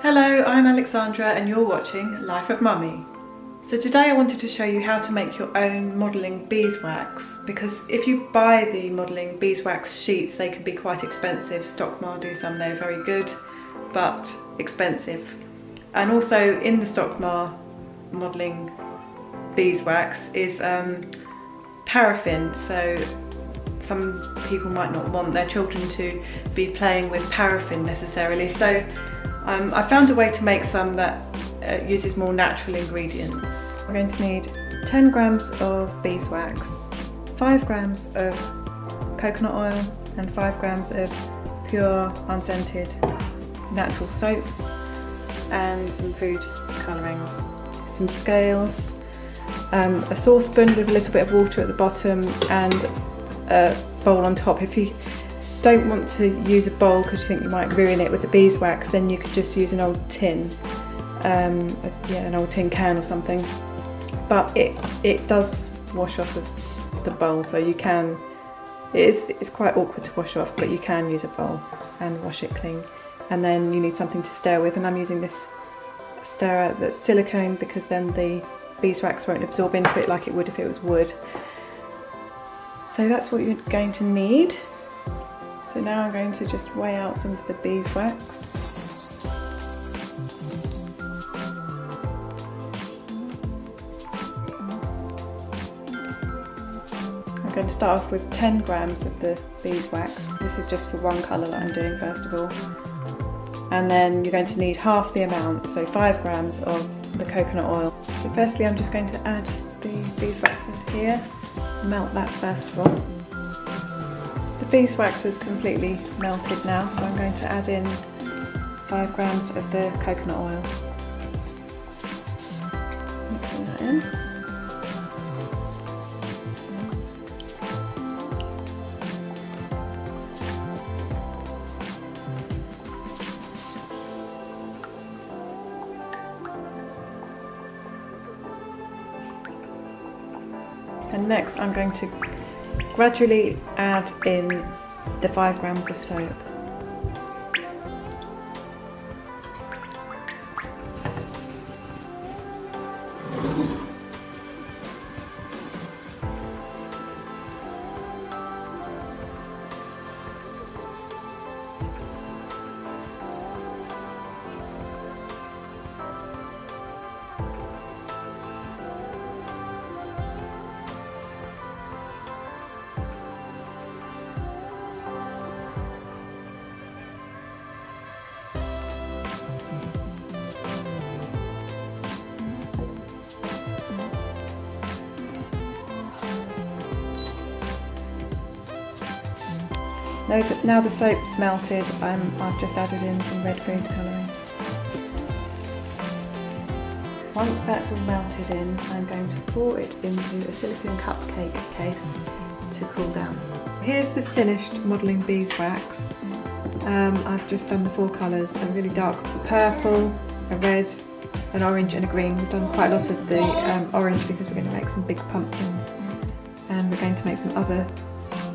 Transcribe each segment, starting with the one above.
Hello, I'm Alexandra and you're watching Life of Mummy. So today I wanted to show you how to make your own modelling beeswax, because if you buy the modelling beeswax sheets they can be quite expensive. Stockmar do some, they're very good but expensive. And also in the Stockmar modelling beeswax is paraffin, so some people might not want their children to be playing with paraffin necessarily. So I found a way to make some that uses more natural ingredients. We're going to need 10 grams of beeswax, 5 grams of coconut oil and 5 grams of pure unscented natural soap and some food colourings, some scales, a saucepan with a little bit of water at the bottom and a bowl on top. If you don't want to use a bowl because you think you might ruin it with the beeswax, then you could just use an old tin, an old tin can or something. But it does wash off of the bowl, so you can. It's quite awkward to wash off, but you can use a bowl and wash it clean. And then you need something to stir with, and I'm using this stirrer that's silicone because then the beeswax won't absorb into it like it would if it was wood. So that's what you're going to need. So now I'm going to just weigh out some of the beeswax. I'm going to start off with 10 grams of the beeswax. This is just for one colour that I'm doing first of all. And then you're going to need half the amount, so 5 grams of the coconut oil. So firstly I'm just going to add the beeswax into here, melt that first of all. The beeswax is completely melted now, so I'm going to add in 5 grams of the coconut oil. Mixing that in. And next I'm going to gradually add in the 5 grams of soap. Now the soap's melted, I've just added in some red food colouring. Once that's all melted in, I'm going to pour it into a silicone cupcake case to cool down. Here's the finished modelling beeswax. I've just done the 4 colours, a really dark purple, a red, an orange and a green. We've done quite a lot of the orange because we're going to make some big pumpkins, and we're going to make some other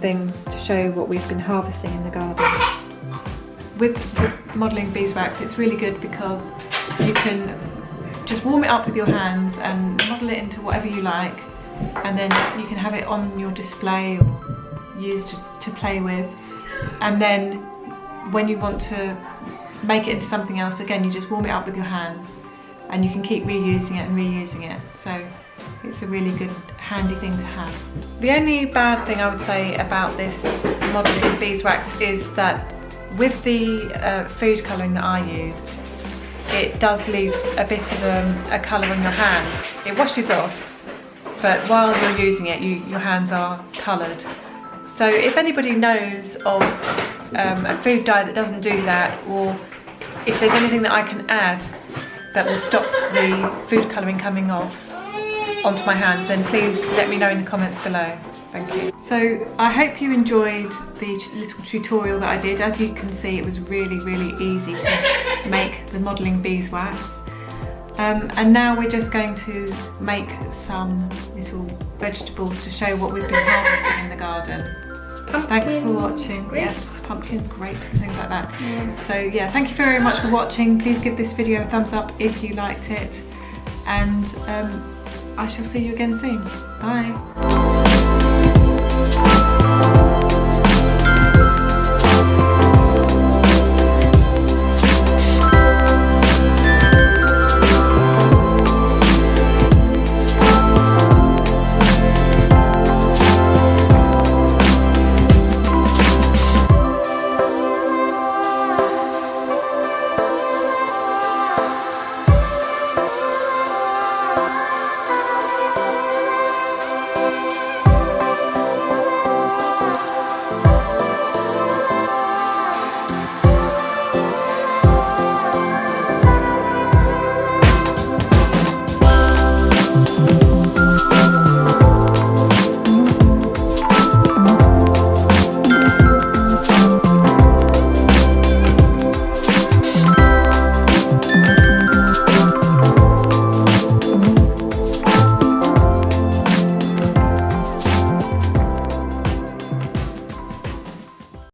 things to show what we've been harvesting in the garden. With the modelling beeswax it's really good because you can just warm it up with your hands and model it into whatever you like, and then you can have it on your display or used to play with, and then when you want to make it into something else, again you just warm it up with your hands and you can keep reusing it and reusing it. So it's a really good handy thing to have. The only bad thing I would say about this modelling beeswax is that with the food colouring that I used, it does leave a bit of a colour on your hands. It washes off, but while you're using it your hands are coloured. So if anybody knows of a food dye that doesn't do that, or if there's anything that I can add that will stop the food colouring coming off onto my hands, then please let me know in the comments below. Thank you. So I hope you enjoyed the little tutorial that I did. As you can see, it was really easy to make the modelling beeswax. And now we're just going to make some little vegetables to show what we've been harvesting in the garden. Thanks for watching. Grapes. Yes, pumpkins, grapes and things like that. So yeah, thank you very much for watching. Please give this video a thumbs up if you liked it, and I shall see you again soon. Bye.